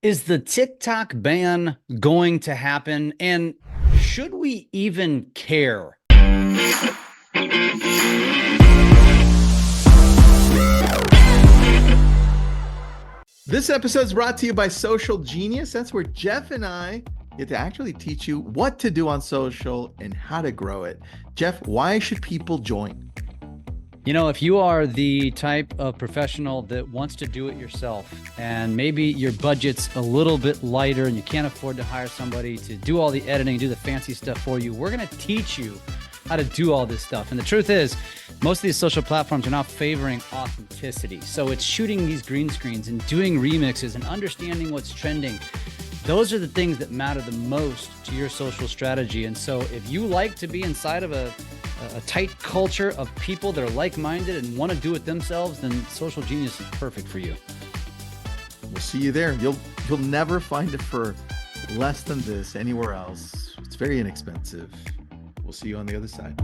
Is the TikTok ban going to happen? And should we even care? This episode is brought to you by SocialGenius. That's where Jeff and I get to actually teach you what to do on social and how to grow it. Jeff, why should people join? You know, if you are the type of professional that wants to do it yourself, and maybe your budget's a little bit lighter and you can't afford to hire somebody to do all the editing, do the fancy stuff for you, we're going to teach you how to do all this stuff. And the truth is, most of these social platforms are now favoring authenticity. So it's shooting these green screens and doing remixes and understanding what's trending. Those are the things that matter the most to your social strategy. And so if you like to be inside of a tight culture of people that are like-minded and want to do it themselves, then SocialGenius is perfect for you. We'll see you there. You'll never find it for less than this anywhere else. It's very inexpensive. We'll see you on the other side.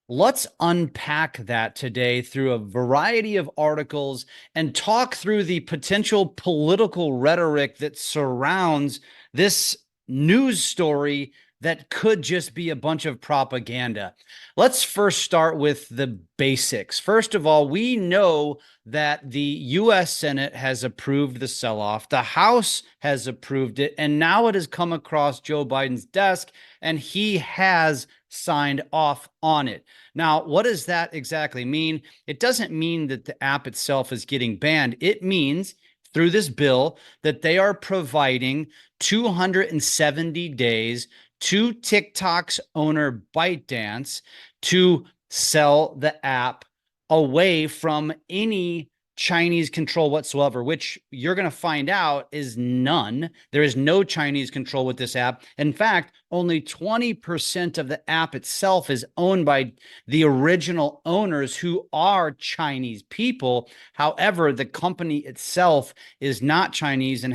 Let's unpack that today through a variety of articles and talk through the potential political rhetoric that surrounds this news story that could just be a bunch of propaganda. Let's first start with the basics. First of all, we know that the U.S. Senate has approved the sell-off. The House has approved it, and now it has come across Joe Biden's desk, and he has signed off on it. Now, what does that exactly mean? It doesn't mean that the app itself is getting banned. It means through this bill that they are providing 270 days to TikTok's owner ByteDance to sell the app away from any Chinese control whatsoever, which you're going to find out is none. There is no Chinese control with this app. In fact, only 20% of the app itself is owned by the original owners who are Chinese people. However, the company itself is not Chinese and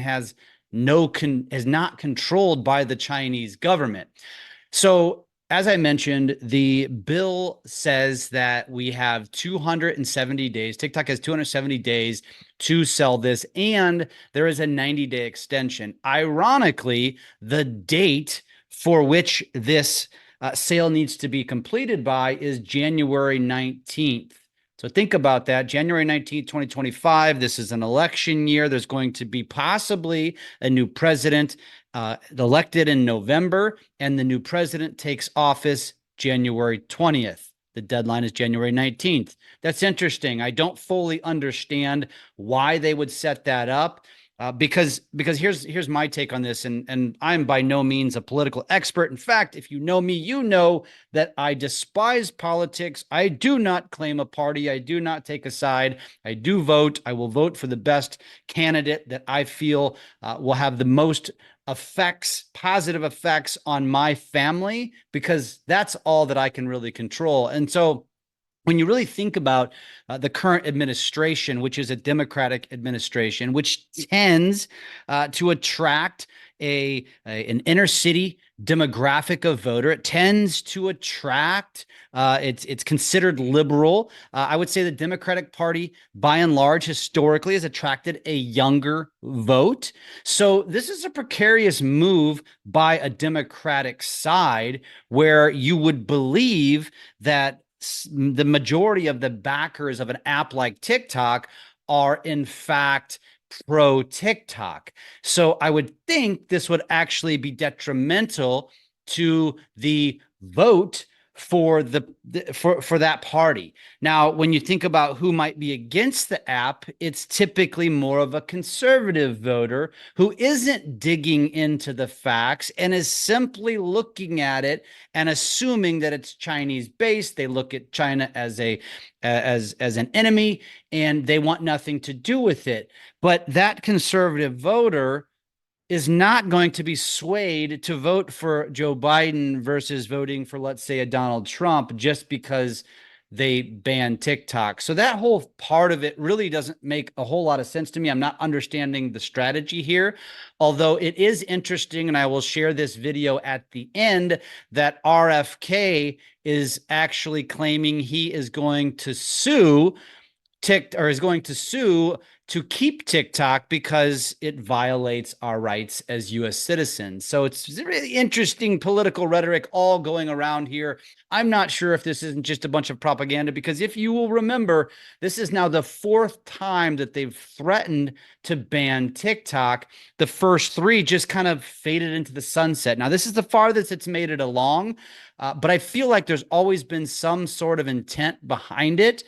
is not controlled by the Chinese government. So, as I mentioned, the bill says that we have 270 days. TikTok has 270 days to sell this, and there is a 90-day extension. Ironically, the date for which this sale needs to be completed by is January 19th. So think about that. January 19th, 2025. This is an election year. There's going to be possibly a new president elected in November, and the new president takes office January 20th. The deadline is January 19th. That's interesting. I don't fully understand why they would set that up. Because here's my take on this, and I'm by no means a political expert. In fact, if you know me, you know that I despise politics. I do not claim a party. I do not take a side. I do vote. I will vote for the best candidate that I feel will have the most positive effects on my family, because that's all that I can really control. And so when you really think about the current administration, which is a Democratic administration, which tends to attract an inner city demographic of voter, it tends to attract, it's considered liberal. I would say the Democratic Party, by and large, historically has attracted a younger vote. So this is a precarious move by a Democratic side, where you would believe that the majority of the backers of an app like TikTok are in fact pro TikTok. So I would think this would actually be detrimental to the vote for that party. Now, when you think about who might be against the app, it's typically more of a conservative voter who isn't digging into the facts and is simply looking at it and assuming that it's Chinese based. They look at China as an enemy, and they want nothing to do with it. But that conservative voter is not going to be swayed to vote for Joe Biden versus voting for, let's say, a Donald Trump just because they banned TikTok. So that whole part of it really doesn't make a whole lot of sense to me. I'm not understanding the strategy here, although it is interesting, and I will share this video at the end, that RFK is actually claiming he is going to sue to keep TikTok because it violates our rights as US citizens. So it's really interesting political rhetoric all going around here. I'm not sure if this isn't just a bunch of propaganda, because if you will remember, this is now the fourth time that they've threatened to ban TikTok. The first three just kind of faded into the sunset. Now, this is the farthest it's made it along, but I feel like there's always been some sort of intent behind it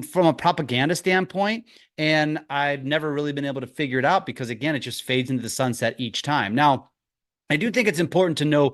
from a propaganda standpoint. And I've never really been able to figure it out because, again, it just fades into the sunset each time. Now, I do think it's important to know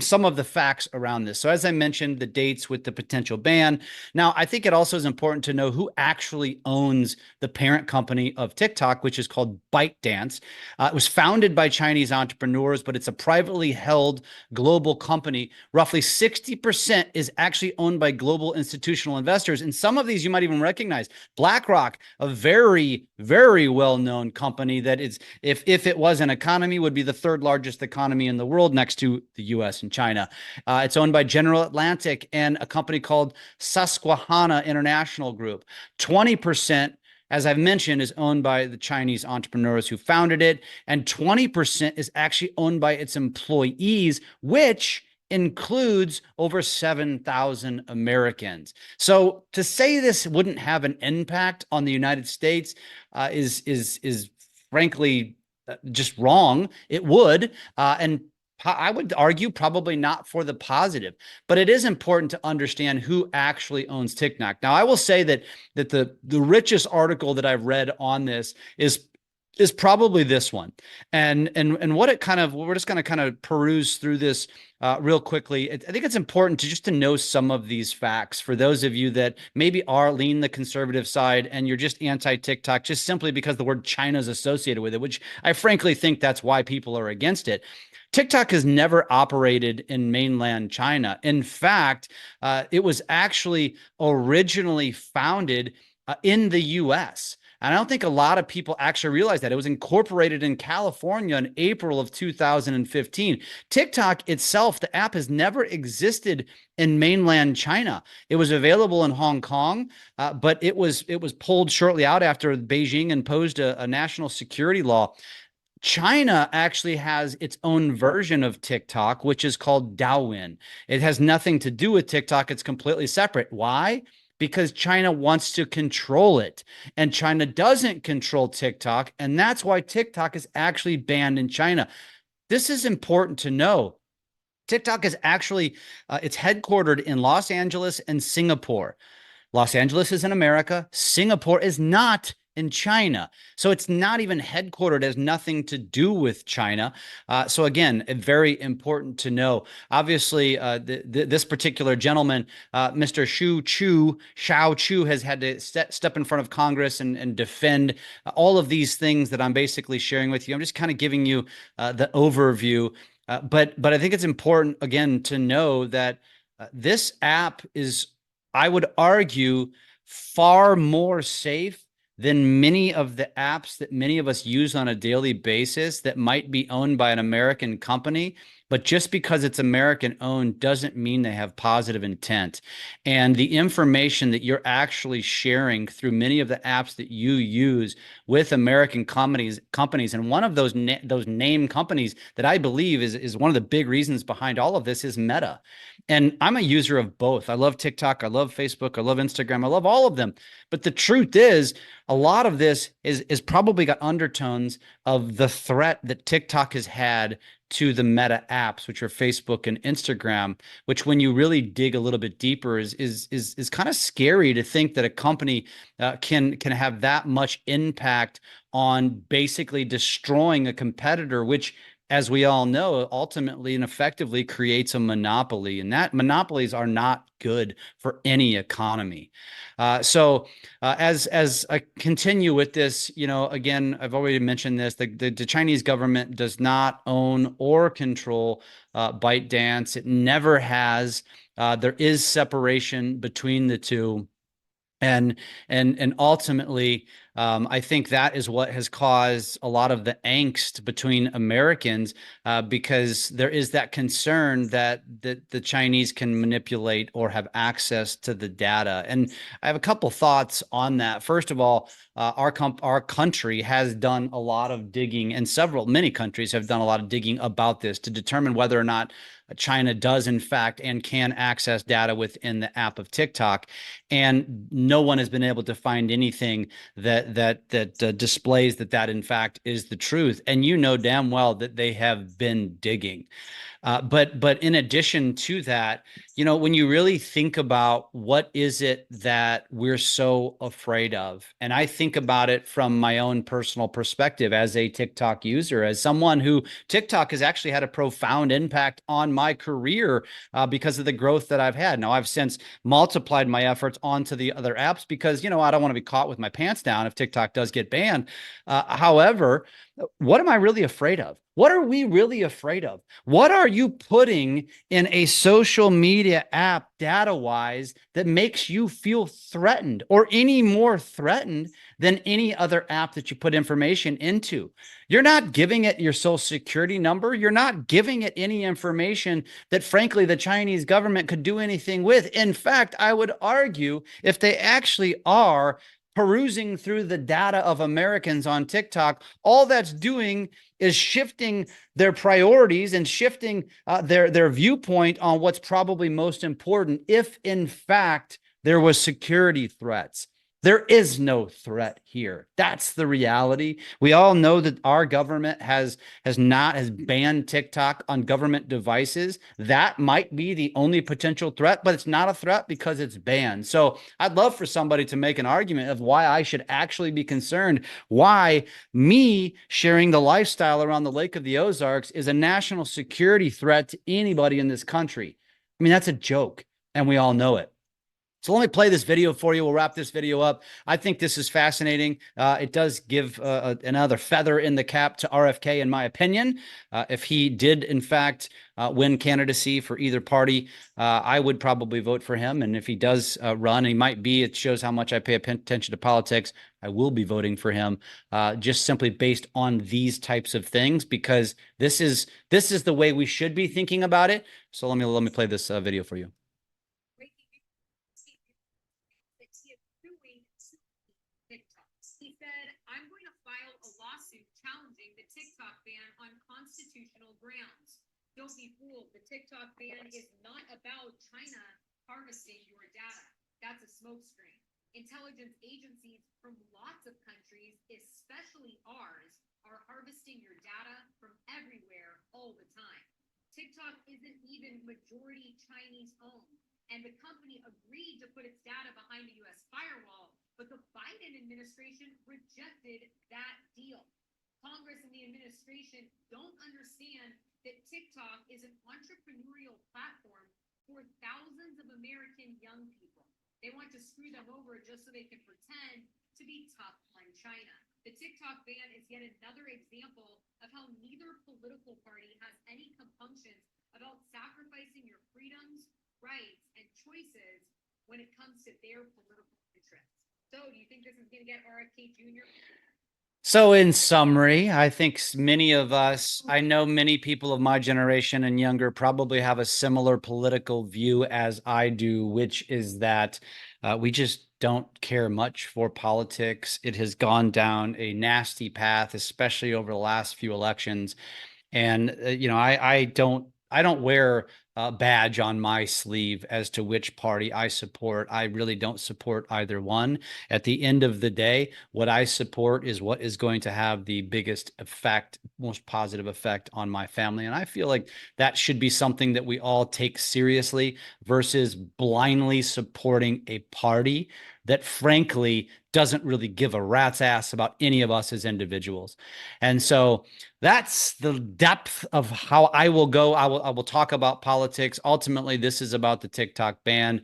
some of the facts around this. So as I mentioned, the dates with the potential ban. Now, I think it also is important to know who actually owns the parent company of TikTok, which is called ByteDance. It was founded by Chinese entrepreneurs, but it's a privately held global company. Roughly 60% is actually owned by global institutional investors. And some of these you might even recognize. BlackRock, a very, very well-known company that is, if it was an economy, would be the third largest economy in the world next to the US and China. It's owned by General Atlantic and a company called Susquehanna International Group. 20%, as I've mentioned, is owned by the Chinese entrepreneurs who founded it, and 20% is actually owned by its employees, which includes over 7,000 Americans. So to say this wouldn't have an impact on the United States is frankly just wrong. It would, and I would argue probably not for the positive, but it is important to understand who actually owns TikTok. Now, I will say that the richest article that I've read on this is probably this one, and what it kind of, we're just going to kind of peruse through this real quickly. I think it's important to know some of these facts for those of you that maybe are lean the conservative side and you're just anti-TikTok just simply because the word China is associated with it, which I frankly think that's why people are against it. TikTok has never operated in mainland China. In fact, it was actually originally founded in the US. And I don't think a lot of people actually realize that. It was incorporated in California in April of 2015. TikTok itself, the app, has never existed in mainland China. It was available in Hong Kong, but it was pulled shortly out after Beijing imposed a national security law. China actually has its own version of TikTok, which is called Douyin. It has nothing to do with TikTok. It's completely separate. Why? Because China wants to control it, and China doesn't control TikTok. And that's why TikTok is actually banned in China. This is important to know. TikTok is actually, it's headquartered in Los Angeles and Singapore. Los Angeles is in America. Singapore is not in China. So it's not even headquartered, has nothing to do with China. So again, very important to know. Obviously, this particular gentleman, Mr. Shao Chu, has had to step in front of Congress and defend all of these things that I'm basically sharing with you. I'm just kind of giving you the overview. But I think it's important, again, to know that this app is, I would argue, far more safe than many of the apps that many of us use on a daily basis that might be owned by an American company. But just because it's American owned doesn't mean they have positive intent. And the information that you're actually sharing through many of the apps that you use with American companies, and one of those name companies that I believe is one of the big reasons behind all of this is Meta. And I'm a user of both. I love TikTok, I love Facebook, I love Instagram, I love all of them. But the truth is, a lot of this is probably got undertones of the threat that TikTok has had to the Meta apps, which are Facebook and Instagram, which when you really dig a little bit deeper is kind of scary to think that a company can have that much impact on basically destroying a competitor, which, as we all know, ultimately and effectively creates a monopoly, and that monopolies are not good for any economy. So as I continue with this, again, I've already mentioned this, the Chinese government does not own or control ByteDance. It never has. There is separation between the two. And ultimately, I think that is what has caused a lot of the angst between Americans, because there is that concern that the Chinese can manipulate or have access to the data. And I have a couple thoughts on that. First of all, our country has done a lot of digging, and many countries have done a lot of digging about this to determine whether or not China does in fact and can access data within the app of TikTok, and no one has been able to find anything that displays that in fact is the truth. And you know damn well that they have been digging. But in addition to that, when you really think about what is it that we're so afraid of, and I think about it from my own personal perspective as a TikTok user, as someone who TikTok has actually had a profound impact on my career because of the growth that I've had. Now, I've since multiplied my efforts onto the other apps because, I don't want to be caught with my pants down if TikTok does get banned. However, what am I really afraid of? What are we really afraid of? What are you putting in a social media app data-wise that makes you feel threatened, or any more threatened than any other app that you put information into? You're not giving it your social security number. You're not giving it any information that, frankly, the Chinese government could do anything with. In fact, I would argue if they actually are perusing through the data of Americans on TikTok, all that's doing is shifting their priorities and shifting their viewpoint on what's probably most important. If in fact there was security threats, there is no threat here. That's the reality. We all know that our government has banned TikTok on government devices. That might be the only potential threat, but it's not a threat because it's banned. So I'd love for somebody to make an argument of why I should actually be concerned, why me sharing the lifestyle around the Lake of the Ozarks is a national security threat to anybody in this country. I mean, that's a joke, and we all know it. So let me play this video for you. We'll wrap this video up. I think this is fascinating. It does give another feather in the cap to RFK, in my opinion. If he did, in fact, win candidacy for either party, I would probably vote for him. And if he does run, he might be, it shows how much I pay attention to politics, I will be voting for him, just simply based on these types of things, because this is the way we should be thinking about it. So let me play this video for you. He said, I'm going to file a lawsuit challenging the TikTok ban on constitutional grounds. Don't be fooled. The TikTok ban is not about China harvesting your data. That's a smokescreen. Intelligence agencies from lots of countries, especially ours, are harvesting your data from everywhere all the time. TikTok isn't even majority Chinese owned, and the company agreed to put its data behind the US firewall, but the Biden administration rejected that deal. Congress and the administration don't understand that TikTok is an entrepreneurial platform for thousands of American young people. They want to screw them over just so they can pretend to be tough on China. The TikTok ban is yet another example of how neither political party has any compunctions about sacrificing your freedoms, rights, and choices when it comes to their political interests. So do you think this is going to get RFK Jr.? So in summary, I think many of us, I know many people of my generation and younger probably have a similar political view as I do, which is that we just don't care much for politics. It has gone down a nasty path, especially over the last few elections. And I don't wear a badge on my sleeve as to which party I support. I really don't support either one. At the end of the day, what I support is what is going to have the biggest effect, most positive effect on my family. And I feel like that should be something that we all take seriously versus blindly supporting a party that frankly doesn't really give a rat's ass about any of us as individuals. And so that's the depth of how I will go. I will talk about politics. Ultimately, this is about the TikTok ban.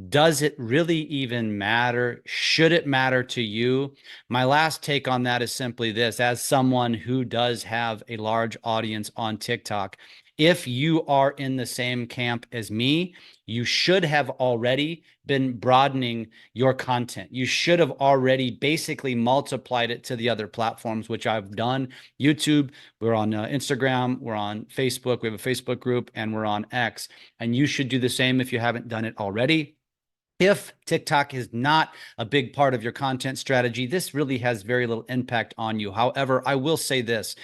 Does it really even matter? Should it matter to you? My last take on that is simply this: as someone who does have a large audience on TikTok, If you are in the same camp as me, you should have already been broadening your content. You should have already basically multiplied it to the other platforms, which I've done. YouTube, we're on Instagram, we're on Facebook, we have a Facebook group, and we're on X. And you should do the same if you haven't done it already. If TikTok is not a big part of your content strategy, this really has very little impact on you. However, I will say this.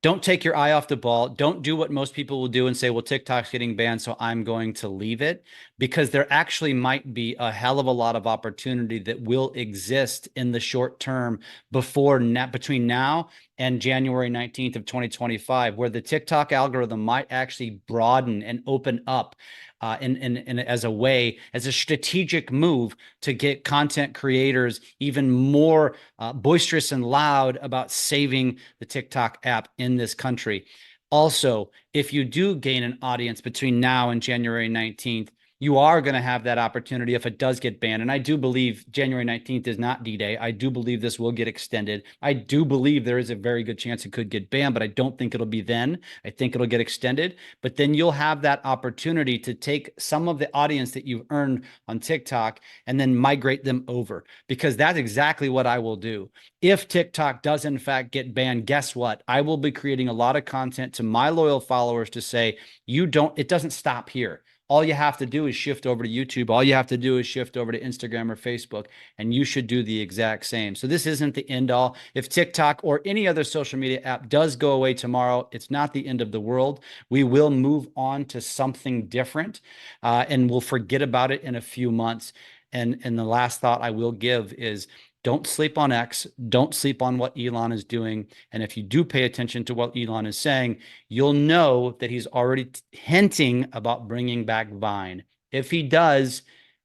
Don't take your eye off the ball. Don't do what most people will do and say, well, TikTok's getting banned, so I'm going to leave it, because there actually might be a hell of a lot of opportunity that will exist in the short term between now and January 19th of 2025, where the TikTok algorithm might actually broaden and open up as a strategic move to get content creators even more boisterous and loud about saving the TikTok app in this country. Also, if you do gain an audience between now and January 19th, you are going to have that opportunity if it does get banned. And I do believe January 19th is not D-Day. I do believe this will get extended. I do believe there is a very good chance it could get banned, but I don't think it'll be then. I think it'll get extended. But then you'll have that opportunity to take some of the audience that you've earned on TikTok and then migrate them over, because that's exactly what I will do. If TikTok does in fact get banned, guess what? I will be creating a lot of content to my loyal followers to say, it doesn't stop here. All you have to do is shift over to YouTube. All you have to do is shift over to Instagram or Facebook, and you should do the exact same. So this isn't the end all. If TikTok or any other social media app does go away tomorrow, it's not the end of the world. We will move on to something different, and we'll forget about it in a few months. And the last thought I will give is, don't sleep on X. Don't sleep on what Elon is doing. And if you do pay attention to what Elon is saying, you'll know that he's already hinting about bringing back Vine. If he does,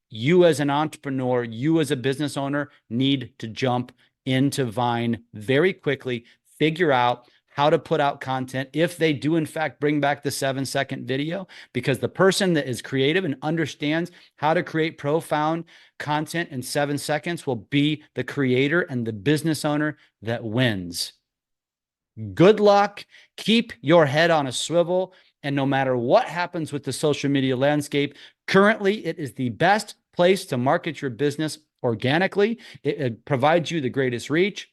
you as an entrepreneur, you as a business owner need to jump into Vine very quickly, figure out how to put out content if they do in fact bring back the 7-second video, because the person that is creative and understands how to create profound content in 7 seconds will be the creator and the business owner that wins. Good luck. Keep your head on a swivel. And no matter what happens with the social media landscape, currently it is the best place to market your business organically. It provides you the greatest reach.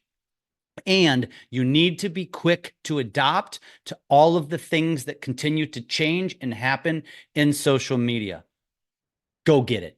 And you need to be quick to adopt to all of the things that continue to change and happen in social media. Go get it.